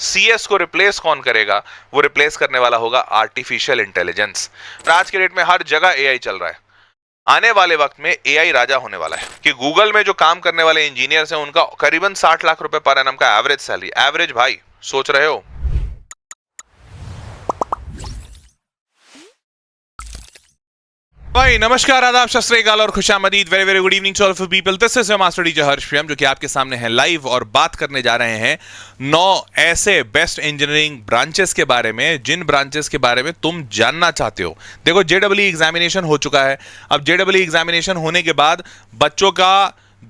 CS को replace कौन करेगा? वो रिप्लेस करने वाला होगा आर्टिफिशियल इंटेलिजेंस। आज के डेट में हर जगह एआई चल रहा है। आने वाले वक्त में एआई राजा होने वाला है कि गूगल में जो काम करने वाले इंजीनियर्स हैं उनका करीबन 60 लाख रुपए पर एनम का एवरेज सैलरी। एवरेज भाई, सोच रहे हो? भाई नमस्कार, आदाब, सत श्री अकाल और खुशामदीद। Very very good evening to all of people. This is your master teacher Harsh Priyam, जो कि आपके सामने है लाइव और बात करने जा रहे हैं 9 ऐसे बेस्ट इंजीनियरिंग ब्रांचेस के बारे में जिन ब्रांचेस के बारे में तुम जानना चाहते हो। देखो, जेडब्ल्यू एग्जामिनेशन हो चुका है। अब जेडब्ल्यू एग्जामिनेशन होने के बाद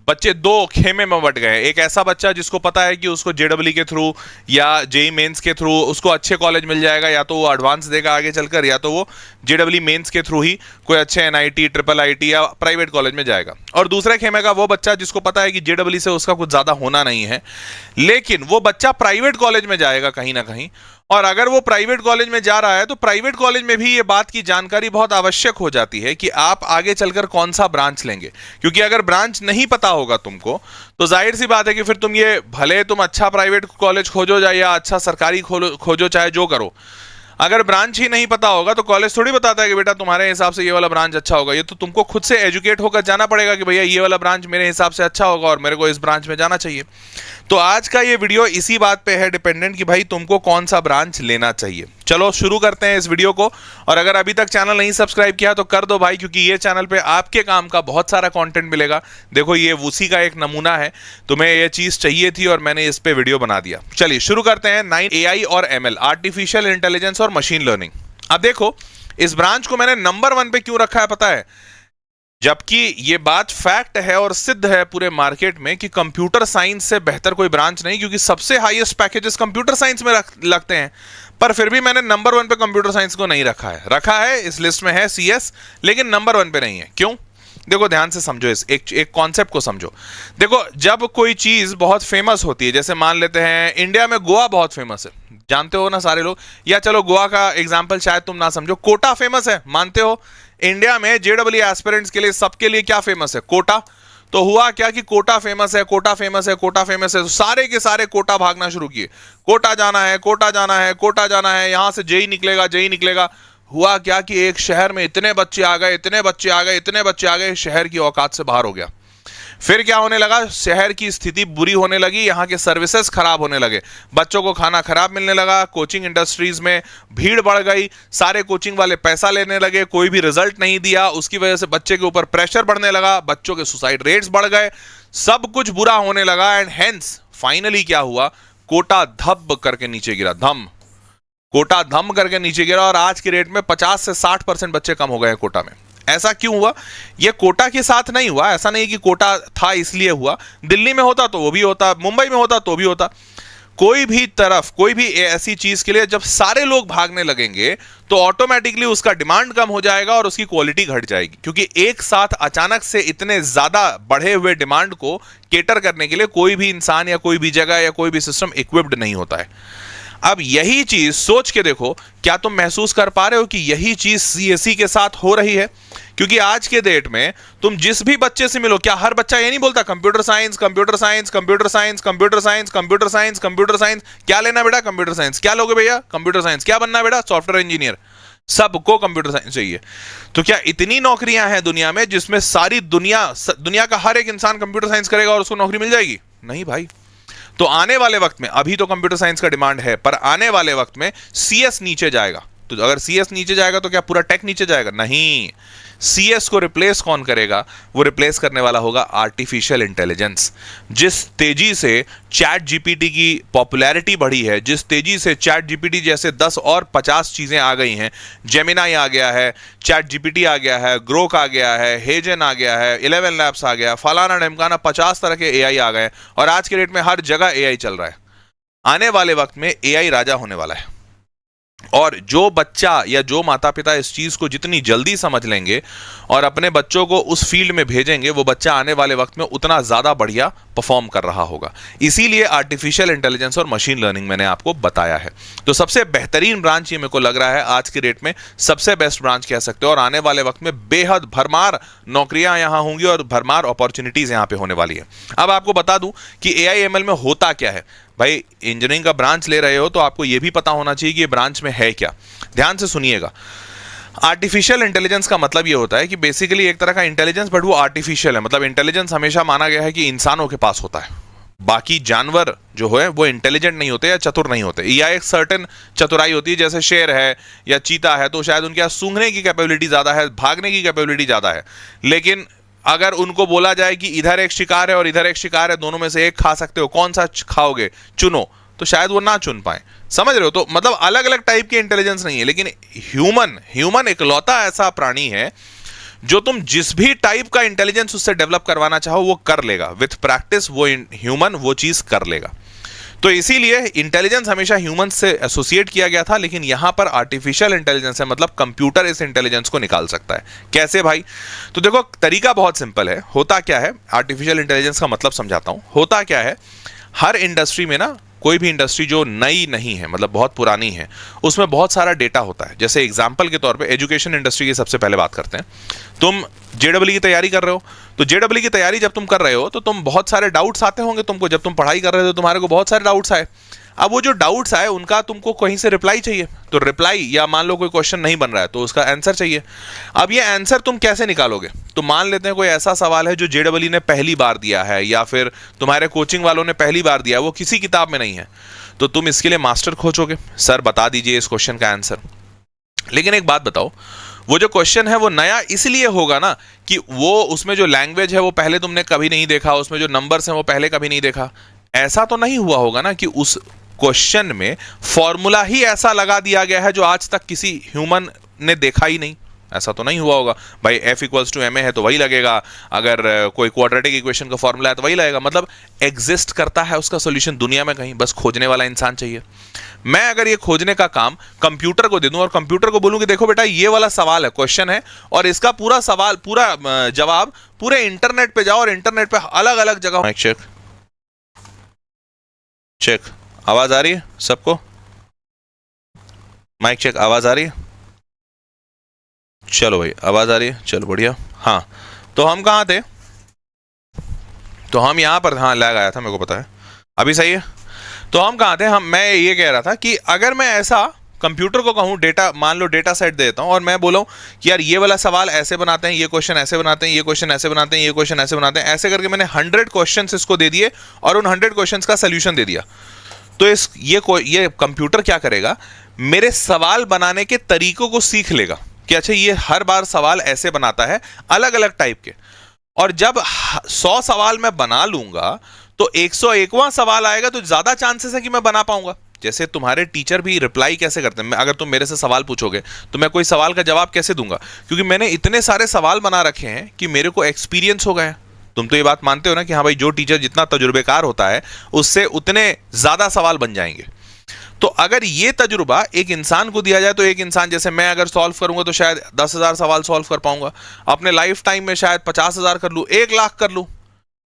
बच्चे दो खेमे में बट गए। एक ऐसा बच्चा जिसको पता है कि उसको जेडब्ल्यू के थ्रू या जेई मेंस के थ्रू उसको अच्छे कॉलेज मिल जाएगा, या तो वो एडवांस देगा आगे चलकर, या तो वो जेडब्ल्यू मेंस के थ्रू ही कोई अच्छे एनआईटी, ट्रिपल आईटी या प्राइवेट कॉलेज में जाएगा। और दूसरा खेमे का वो बच्चा जिसको पता है कि जेडब्ल्यू से उसका कुछ ज्यादा होना नहीं है, लेकिन वो बच्चा प्राइवेट कॉलेज में जाएगा कहीं ना कहीं। और अगर वो प्राइवेट कॉलेज में जा रहा है तो प्राइवेट कॉलेज में भी ये बात की जानकारी बहुत आवश्यक हो जाती है कि आप आगे चलकर कौन सा ब्रांच लेंगे। क्योंकि अगर ब्रांच नहीं पता होगा तुमको तो जाहिर सी बात है कि फिर तुम ये भले तुम अच्छा प्राइवेट कॉलेज खोजो या अच्छा सरकारी खोजो, चाहे जो करो, अगर ब्रांच ही नहीं पता होगा तो कॉलेज थोड़ी बताता है कि बेटा तुम्हारे हिसाब से ये वाला ब्रांच अच्छा होगा। ये तो तुमको खुद से एजुकेट होकर जाना पड़ेगा कि भैया ये वाला ब्रांच मेरे हिसाब से अच्छा होगा और मेरे को इस ब्रांच में जाना चाहिए। तो आज का ये वीडियो इसी बात पे है डिपेंडेंट कि भाई तुमको कौन सा ब्रांच लेना चाहिए। चलो शुरू करते हैं इस वीडियो को। और अगर अभी तक चैनल नहीं सब्सक्राइब किया तो कर दो भाई, क्योंकि ये चैनल पे आपके काम का बहुत सारा कंटेंट मिलेगा। देखो, ये उसी का एक नमूना है। तुम्हें ये चीज चाहिए थी और मैंने इस पे वीडियो बना दिया। चलिए शुरू करते हैं। 9 एआई और एमएल, आर्टिफिशियल इंटेलिजेंस और मशीन लर्निंग। अब देखो, इस ब्रांच को मैंने नंबर 1 पे क्यों रखा है पता है? जबकि ये बात फैक्ट है और सिद्ध है पूरे मार्केट में कि कंप्यूटर साइंस से बेहतर कोई ब्रांच नहीं, क्योंकि सबसे हाईएस्ट पैकेजेस कंप्यूटर साइंस में लगते हैं। पर फिर भी मैंने नंबर 1 पे कंप्यूटर साइंस को नहीं रखा है इस लिस्ट में है सीएस, लेकिन नंबर 1 पे नहीं है। क्यों? देखो, ध्यान से समझो, इस एक कॉन्सेप्ट को समझो। देखो, जब कोई चीज बहुत फेमस होती है, जैसे मान लेते हैं इंडिया में गोवा बहुत फेमस है, जानते हो ना सारे लोग। या चलो गोवा का एग्जांपल शायद तुम ना समझो, कोटा फेमस है, मानते हो? इंडिया में जेडब्ल्यू एस्पिरेंट्स के लिए, सबके लिए क्या फेमस है? कोटा। तो हुआ क्या कि कोटा फेमस है, कोटा फेमस है, कोटा फेमस है, तो सारे के सारे कोटा भागना शुरू किए। कोटा जाना है, कोटा जाना है, कोटा जाना है, यहां से जेई निकलेगा, जेई निकलेगा। हुआ क्या कि एक शहर में इतने बच्चे आ गए, इतने बच्चे आ गए, इतने बच्चे आ गए, शहर की औकात से बाहर हो गया। फिर क्या होने लगा? शहर की स्थिति बुरी होने लगी, यहाँ के सर्विसेज खराब होने लगे, बच्चों को खाना खराब मिलने लगा, कोचिंग इंडस्ट्रीज में भीड़ बढ़ गई, सारे कोचिंग वाले पैसा लेने लगे, कोई भी रिजल्ट नहीं दिया, उसकी वजह से बच्चे के ऊपर प्रेशर बढ़ने लगा, बच्चों के सुसाइड रेट्स बढ़ गए, सब कुछ बुरा होने लगा। एंड हेंस फाइनली क्या हुआ? कोटा धब करके नीचे गिरा, कोटा धम करके नीचे गिरा। और आज की रेट में 50 से 60% बच्चे कम हो गए हैं कोटा में। ऐसा क्यों हुआ? ये कोटा के साथ नहीं हुआ, ऐसा नहीं कि कोटा था इसलिए हुआ। दिल्ली में होता तो वो भी होता, मुंबई में होता तो भी होता। कोई भी ऐसी चीज के लिए जब सारे लोग भागने लगेंगे तो ऑटोमेटिकली उसका डिमांड कम हो जाएगा और उसकी क्वालिटी घट जाएगी, क्योंकि एक साथ अचानक से इतने ज्यादा बढ़े हुए डिमांड को केटर करने के लिए कोई भी इंसान या कोई भी जगह या कोई भी सिस्टम इक्विप्ड नहीं होता है। अब यही चीज सोच के देखो, क्या तुम महसूस कर पा रहे हो कि यही चीज सीएसई के साथ हो रही है? क्योंकि आज के डेट में तुम जिस भी बच्चे से मिलो, क्या हर बच्चा ये नहीं बोलता computer science, computer science, computer science, computer science, computer science, computer science? क्या लेना बेटा? Computer science. क्या लोगे भैया? Computer science. क्या बनना बेटा? Software engineer. सबको कंप्यूटर साइंस चाहिए। तो क्या इतनी नौकरियां हैं दुनिया में जिसमें सारी दुनिया का हर एक इंसान कंप्यूटर साइंस करेगा और उसको नौकरी मिल जाएगी? नहीं भाई। तो आने वाले वक्त में, अभी तो कंप्यूटर साइंस का डिमांड है, पर आने वाले वक्त में सीएस नीचे जाएगा। तो अगर सीएस नीचे जाएगा तो क्या पूरा टेक नीचे जाएगा? नहीं। सीएस को रिप्लेस कौन करेगा? वो रिप्लेस करने वाला होगा आर्टिफिशियल इंटेलिजेंस। जिस तेजी से चैट जीपीटी की पॉपुलैरिटी बढ़ी है, जिस तेजी से चैट जीपीटी जैसे 10 और 50 चीजें आ गई हैं, जेमिनाई आ गया है, चैट जीपीटी आ गया है, ग्रोक आ गया है, हेजन आ गया है, 11 लैब्स आ गया, फलाना ढमकाना 50 तरह के एआई आ गए और आज के डेट में हर जगह एआई चल रहा है। आने वाले वक्त में एआई राजा होने वाला है। और जो बच्चा या जो माता पिता इस चीज को जितनी जल्दी समझ लेंगे और अपने बच्चों को उस फील्ड में भेजेंगे, वो बच्चा आने वाले वक्त में उतना ज्यादा बढ़िया परफॉर्म कर रहा होगा। इसीलिए आर्टिफिशियल इंटेलिजेंस और मशीन लर्निंग मैंने आपको बताया है। तो सबसे बेहतरीन ब्रांच ये मेरे को लग रहा है आज की डेट में, सबसे बेस्ट ब्रांच कह सकते हो। और आने वाले वक्त में बेहद भरमार नौकरियां यहां होंगी और भरमार अपॉर्चुनिटीज यहां पे होने वाली है। अब आपको बता दूं कि एआई एमएल में होता क्या है। भाई इंजीनियरिंग का ब्रांच ले रहे हो तो आपको यह भी पता होना चाहिए कि ये ब्रांच में है क्या। ध्यान से सुनिएगा, आर्टिफिशियल इंटेलिजेंस का मतलब ये होता है कि बेसिकली एक तरह का इंटेलिजेंस, बट वो आर्टिफिशियल है। मतलब इंटेलिजेंस हमेशा माना गया है कि इंसानों के पास होता है, बाकी जानवर जो है वो इंटेलिजेंट नहीं होते या चतुर नहीं होते, या एक सर्टेन चतुराई होती है। जैसे शेर है या चीता है तो शायद उनके पास सूंघने की कैपेबिलिटी ज्यादा है, भागने की कैपेबिलिटी ज्यादा है, लेकिन अगर उनको बोला जाए कि इधर एक शिकार है और इधर एक शिकार है, दोनों में से एक खा सकते हो, कौन सा खाओगे, चुनो, तो शायद वो ना चुन पाए। समझ रहे हो? तो मतलब अलग अलग टाइप की इंटेलिजेंस नहीं है, लेकिन ह्यूमन इकलौता ऐसा प्राणी है जो तुम जिस भी टाइप का इंटेलिजेंस उससे डेवलप करवाना चाहो वो कर लेगा। विथ प्रैक्टिस वो ह्यूमन वो चीज कर लेगा। तो इसीलिए इंटेलिजेंस हमेशा ह्यूमन से एसोसिएट किया गया था, लेकिन यहां पर आर्टिफिशियल इंटेलिजेंस है, मतलब कंप्यूटर इस इंटेलिजेंस को निकाल सकता है। कैसे भाई? तो देखो, तरीका बहुत सिंपल है। होता क्या है, आर्टिफिशियल इंटेलिजेंस का मतलब समझाता हूं। होता क्या है, हर इंडस्ट्री में ना, कोई भी इंडस्ट्री जो नई नहीं है, मतलब बहुत पुरानी है, उसमें बहुत सारा डेटा होता है। जैसे एग्जांपल के तौर पे एजुकेशन इंडस्ट्री की सबसे पहले बात करते हैं। तुम जेडब्ल्यू की तैयारी कर रहे हो, तो जेडब्ल्यू की तैयारी जब तुम कर रहे हो तो तुम बहुत सारे डाउट्स आते होंगे तुमको। जब तुम पढ़ाई कर रहे हो तुम्हारे को बहुत सारे डाउट्स आए। अब वो जो डाउट्स आए उनका तुमको कहीं से रिप्लाई चाहिए, तो रिप्लाई, या मान लो कोई क्वेश्चन नहीं बन रहा है तो उसका आंसर चाहिए। अब ये आंसर तुम कैसे निकालोगे? तो मान लेते हैं कोई ऐसा सवाल है जो जेडब्ल्यू ने पहली बार दिया है, या फिर तुम्हारे कोचिंग वालों ने पहली बार दिया है, वो किसी किताब में नहीं है, तो तुम इसके लिए मास्टर खोजोगे, सर बता दीजिए इस क्वेश्चन का आंसर। लेकिन एक बात बताओ, वो जो क्वेश्चन है वो नया इसलिए होगा ना कि वो उसमें जो लैंग्वेज है वो पहले तुमने कभी नहीं देखा, उसमें जो नंबर्स हैं वो पहले कभी नहीं देखा। ऐसा तो नहीं हुआ होगा ना कि उस क्वेश्चन में फॉर्मूला ही ऐसा लगा दिया गया है जो आज तक किसी ह्यूमन ने देखा ही नहीं। ऐसा तो नहीं हुआ होगा भाई। F=ma है तो वही लगेगा, अगर कोई क्वाड्रेटिक इक्वेशन का फॉर्मूला है तो वही लगेगा। मतलब एग्जिस्ट करता है उसका सॉल्यूशन दुनिया में कहीं, बस खोजने वाला इंसान चाहिए। मैं अगर ये खोजने का काम कंप्यूटर को दे दूं और कंप्यूटर को बोलूं कि देखो बेटा ये वाला सवाल है, क्वेश्चन है, और इसका पूरा सवाल, पूरा जवाब पूरे इंटरनेट पे जाओ और इंटरनेट पे अलग अलग जगह। माइक चेक चेक, आवाज आ रही है सबको? माइक चेक, आवाज आ रही है? चलो भाई, आवाज आ रही है, चलो बढ़िया। हाँ, तो हम कहाँ थे? तो हम यहाँ पर, हाँ लैग आया था मेरे को पता है, अभी सही है। तो हम कहाँ थे? मैं ये कह रहा था कि अगर मैं ऐसा कंप्यूटर को कहूँ, डेटा, मान लो डेटा सेट देता हूँ और मैं बोला कि यार ये वाला सवाल ऐसे बनाते हैं, ये क्वेश्चन ऐसे बनाते हैं, ये क्वेश्चन ऐसे बनाते हैं, ये क्वेश्चन ऐसे बनाते हैं, ऐसे करके मैंने 100 क्वेश्चन इसको दे दिए और उन 100 क्वेश्चन का सोल्यूशन दे दिया, तो ये कंप्यूटर क्या करेगा, मेरे सवाल बनाने के तरीकों को सीख लेगा कि अच्छा ये हर बार सवाल ऐसे बनाता है, अलग अलग टाइप के। और जब 100 सवाल मैं बना लूंगा तो 101वां सवाल आएगा तो ज्यादा चांसेस है कि मैं बना पाऊंगा। जैसे तुम्हारे टीचर भी रिप्लाई कैसे करते हैं, अगर तुम मेरे से सवाल पूछोगे तो मैं कोई सवाल का जवाब कैसे दूंगा, क्योंकि मैंने इतने सारे सवाल बना रखे हैं कि मेरे को एक्सपीरियंस हो गया है। तुम तो ये बात मानते हो ना कि हाँ भाई, जो टीचर जितना तजुर्बेकार होता है उससे उतने ज्यादा सवाल बन जाएंगे। तो अगर ये तजुर्बा एक इंसान को दिया जाए तो एक इंसान जैसे मैं अगर सॉल्व करूंगा तो शायद 10,000 सवाल सॉल्व कर पाऊंगा अपने लाइफ टाइम में, शायद 50,000 कर लूं, 1 लाख कर लूं।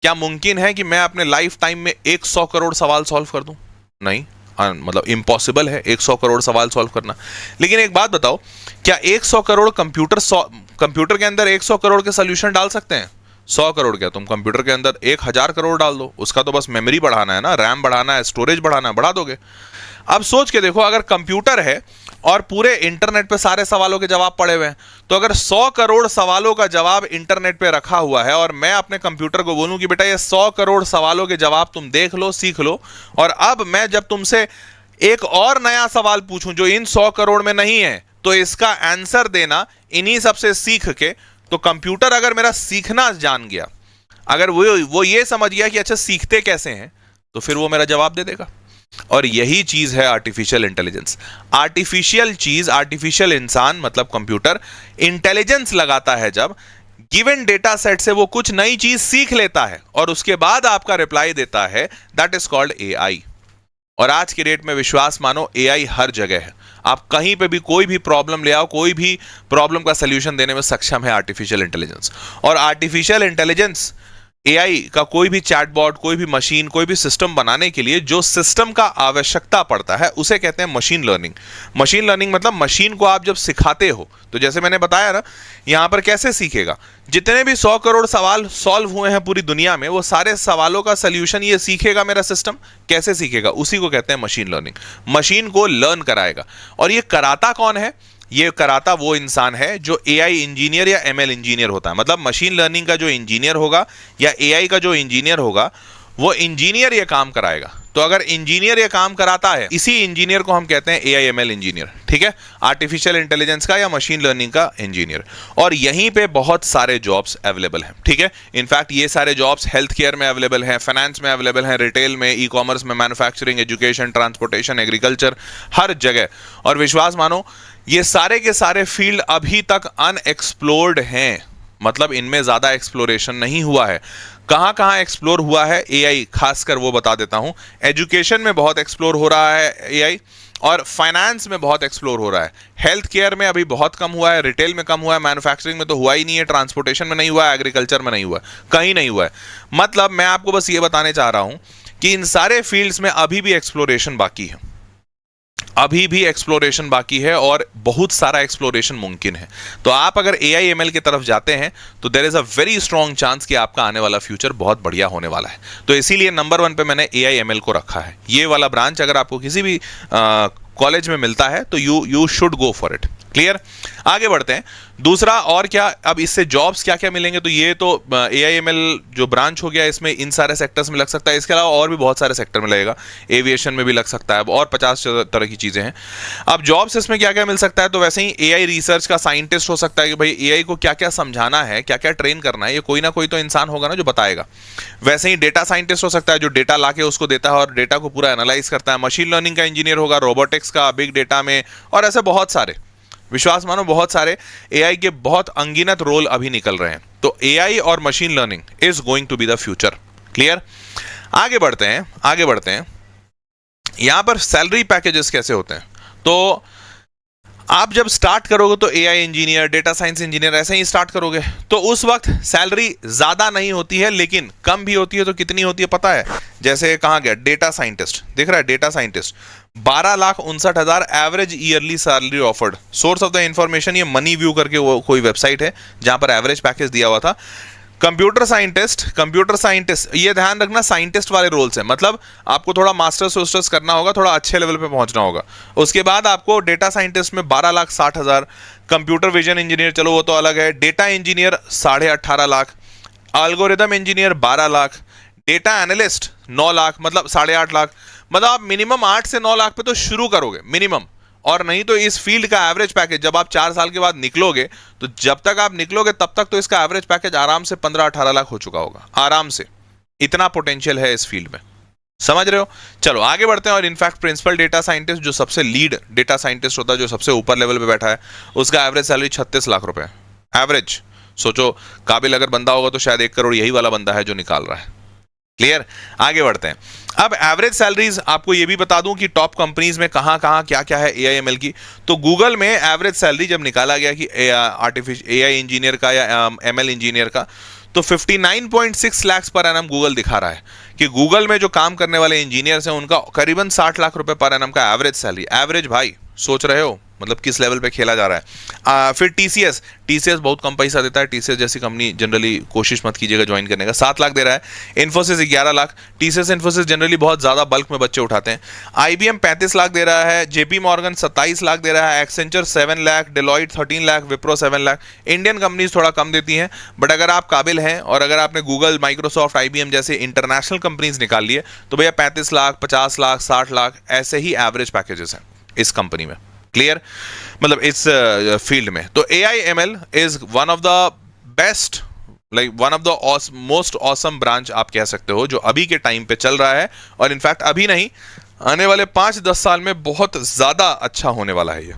क्या मुमकिन है कि मैं अपने लाइफ टाइम में 100 करोड़ सवाल सॉल्व कर दूं? नहीं, मतलब इम्पॉसिबल है 100 करोड़ सवाल सॉल्व करना। लेकिन एक बात बताओ, क्या 100 करोड़ कंप्यूटर के अंदर 100 करोड़ के सोल्यूशन डाल सकते हैं? 100 करोड़ क्या, तुम कंप्यूटर के अंदर 1000 करोड़ डाल दो, उसका तो बस मेमोरी बढ़ाना है ना, रैम बढ़ाना है, स्टोरेज बढ़ाना है, बढ़ा दोगे। अब सोच के देखो, अगर कंप्यूटर है और पूरे इंटरनेट पे सारे सवालों के जवाब पड़े हुए हैं, तो अगर 100 करोड़ सवालों का जवाब इंटरनेट पे रखा हुआ है और मैं अपने कंप्यूटर को बोलूं कि बेटा ये 100 करोड़ सवालों के जवाब तुम देख लो, सीख लो, और अब मैं जब तुमसे एक और नया सवाल पूछूं जो इन 100 करोड़ में नहीं है, तो इसका आंसर देना इन्हीं सबसे सीख के, तो कंप्यूटर अगर मेरा सीखना जान गया, अगर वो ये समझ गया कि अच्छा सीखते कैसे हैं, तो फिर वो मेरा जवाब दे देगा। और यही चीज है आर्टिफिशियल इंटेलिजेंस। आर्टिफिशियल चीज, आर्टिफिशियल इंसान मतलब कंप्यूटर इंटेलिजेंस लगाता है जब गिवन डेटा सेट से वो कुछ नई चीज सीख लेता है और उसके बाद आपका रिप्लाई देता है, दैट इज कॉल्ड एआई। और आज की डेट में विश्वास मानो, एआई हर जगह है। आप कहीं पे भी कोई भी प्रॉब्लम ले आओ, कोई भी प्रॉब्लम का सलूशन देने में सक्षम है आर्टिफिशियल इंटेलिजेंस। और आर्टिफिशियल इंटेलिजेंस एआई का कोई भी चैटबॉट, कोई भी मशीन, कोई भी सिस्टम बनाने के लिए जो सिस्टम का आवश्यकता पड़ता है उसे कहते हैं मशीन लर्निंग। मशीन लर्निंग मतलब मशीन को आप जब सिखाते हो, तो जैसे मैंने बताया ना, यहां पर कैसे सीखेगा, जितने भी 100 करोड़ सवाल सॉल्व हुए हैं पूरी दुनिया में, वो सारे सवालों का सलूशन ये सीखेगा मेरा सिस्टम। कैसे सीखेगा? उसी को कहते हैं मशीन लर्निंग। मशीन को लर्न कराएगा। और ये कराता कौन है? ये कराता वो इंसान है जो एआई इंजीनियर या एमएल इंजीनियर होता है। मतलब मशीन लर्निंग का जो इंजीनियर होगा या एआई का जो इंजीनियर होगा, वो इंजीनियर ये काम कराएगा। तो अगर इंजीनियर ये काम कराता है, इसी इंजीनियर को हम कहते हैं एआई एमएल इंजीनियर। ठीक है, आर्टिफिशियल इंटेलिजेंस का या मशीन लर्निंग का इंजीनियर। और यहीं पे बहुत सारे जॉब्स अवेलेबल हैं। ठीक है, इनफैक्ट ये सारे जॉब्स हेल्थ केयर में अवेलेबल हैं, फाइनेंस में अवेलेबल हैं, रिटेल में, ई कॉमर्स में, मैन्युफैक्चरिंग, एजुकेशन, ट्रांसपोर्टेशन, एग्रीकल्चर, हर जगह। और विश्वास मानो, ये सारे के सारे फील्ड अभी तक अनएक्सप्लोर्ड हैं। मतलब इनमें ज्यादा एक्सप्लोरेशन नहीं हुआ है। कहां कहां एक्सप्लोर हुआ है एआई, खासकर वो बता देता हूं। एजुकेशन में बहुत एक्सप्लोर हो रहा है एआई, और फाइनेंस में बहुत एक्सप्लोर हो रहा है। हेल्थ केयर में अभी बहुत कम हुआ है, रिटेल में कम हुआ है, मैन्युफैक्चरिंग में तो हुआ ही नहीं है, ट्रांसपोर्टेशन में नहीं हुआ है, एग्रीकल्चर में नहीं हुआ है, कहीं नहीं हुआ है। मतलब मैं आपको बस ये बताने चाह रहा हूं कि इन सारे फील्ड्स में अभी भी एक्सप्लोरेशन बाकी है, अभी भी एक्सप्लोरेशन बाकी है, और बहुत सारा एक्सप्लोरेशन मुमकिन है। तो आप अगर एआई एमएल की तरफ जाते हैं तो there is a very strong chance कि आपका आने वाला फ्यूचर बहुत बढ़िया होने वाला है। तो इसीलिए नंबर 1 पे मैंने एआई एमएल को रखा है। ये वाला ब्रांच अगर आपको किसी भी कॉलेज में मिलता है तो you should go for it. Clear? आगे बढ़ते हैं। दूसरा और क्या, अब इससे जॉब्स क्या क्या मिलेंगे? तो ये तो एआईएमएल जो ब्रांच हो गया, इसमें इन सारे सेक्टर्स में लग सकता है। इसके अलावा और भी बहुत सारे सेक्टर में लगेगा, एविएशन में भी लग सकता है, और 50 तरह की चीजें हैं। अब जॉब्स इसमें क्या क्या मिल सकता है? तो वैसे ही एआई रिसर्च का साइंटिस्ट हो सकता है कि भाई एआई को क्या क्या समझाना है, क्या क्या ट्रेन करना है, ये कोई ना कोई तो इंसान होगा ना जो बताएगा। वैसे ही डेटा साइंटिस्ट हो सकता है जो डेटा लाके उसको देता है और डेटा को पूरा एनालाइज करता है। मशीन लर्निंग का इंजीनियर होगा, रोबोटिक्स का, बिग डेटा में, और ऐसे बहुत सारे, विश्वास मानो बहुत सारे एआई के बहुत अनगिनत रोल अभी निकल रहे हैं। तो एआई और machine learning is going to be the future. Clear? आगे बढ़ते हैं, आगे बढ़ते हैं। यहां पर सैलरी पैकेजेस कैसे होते हैं? तो आप जब स्टार्ट करोगे तो AI engineer, data science engineer ऐसे ही स्टार्ट करोगे, तो उस वक्त सैलरी ज्यादा नहीं होती है, लेकिन कम भी होती है। तो कितनी होती है पता है? जैसे कहां गया डेटा साइंटिस्ट, दिख रहा है data scientist, 12,59,000 average yearly salary offered. Source of the information ये मनी व्यू करके वो कोई वेबसाइट है जहां पर एवरेज पैकेज दिया हुआ था। कंप्यूटर साइंटिस्ट, ये ध्यान रखना साइंटिस्ट वाले रोल्स हैं, मतलब आपको थोड़ा मास्टर्स करना होगा, थोड़ा अच्छे लेवल पे पहुंचना होगा। उसके बाद आपको डेटा साइंटिस्ट में 12,60,000, कंप्यूटर विजन इंजीनियर, चलो वो तो अलग है, data engineer 18.5 lakh, algorithm engineer 12 lakh, data analyst 9 lakh, मतलब 8.5 लाख। मतलब आप मिनिमम 8 से 9 लाख पे तो शुरू करोगे मिनिमम, और नहीं तो इस फील्ड का एवरेज पैकेज जब आप 4 साल के बाद निकलोगे, तो जब तक आप निकलोगे तब तक तो इसका एवरेज पैकेज आराम से 15-18 लाख हो चुका होगा, आराम से। इतना पोटेंशियल है इस फील्ड में, समझ रहे हो? चलो आगे बढ़ते हैं। और इनफैक्ट प्रिंसिपल डेटा साइंटिस्ट, जो सबसे लीड डेटा साइंटिस्ट होता है, जो सबसे ऊपर लेवल पे बैठा है, उसका एवरेज सैलरी 36 लाख रुपए एवरेज। सोचो, काबिल अगर बंदा होगा तो शायद 1 करोड़ यही वाला बंदा है जो निकाल रहा है। क्लियर? आगे बढ़ते हैं। अब एवरेज सैलरीज आपको ये भी बता दूं कि टॉप कंपनीज में कहां कहां क्या क्या है एआईएमएल की। तो गूगल में एवरेज सैलरी जब निकाला गया कि एआई इंजीनियर का या एमएल इंजीनियर का, तो 59.6 लाख पर एनम गूगल दिखा रहा है कि गूगल में जो काम करने वाले इंजीनियर्स हैं उनका करीबन 60 लाख रुपए पर एनम का एवरेज सैलरी। एवरेज भाई, सोच रहे हो मतलब किस लेवल पे खेला जा रहा है। फिर टीसीएस बहुत कम पैसा देता है। टीसीएस जैसी कंपनी जनरली कोशिश मत कीजिएगा ज्वाइन करने का, 7 लाख दे रहा है। इन्फोसिस 11 लाख। टीसीएस इन्फोसिस जनरली बहुत ज्यादा बल्क में बच्चे उठाते हैं। आईबीएम 35 लाख दे रहा है। जेपी मॉर्गन 27 लाख दे रहा है। Accenture 7 lakh. Deloitte 13 lakh. Wipro 7 lakh. Indian companies थोड़ा कम देती हैं, बट अगर आप काबिल हैं और अगर आपने गूगल, माइक्रोसॉफ्ट, आईबीएम जैसे इंटरनेशनल कंपनीज निकाल लिए तो भैया 35 लाख, 50 लाख, 60 लाख ऐसे ही एवरेज पैकेजेस हैं इस कंपनी में। क्लियर? मतलब इस फील्ड में तो AIML is one of the best, like one of the most awesome branch आप कह सकते हो, जो अभी के टाइम पे चल रहा है। और इनफैक्ट अभी नहीं, आने वाले 5-10 साल में बहुत ज्यादा अच्छा होने वाला है ये।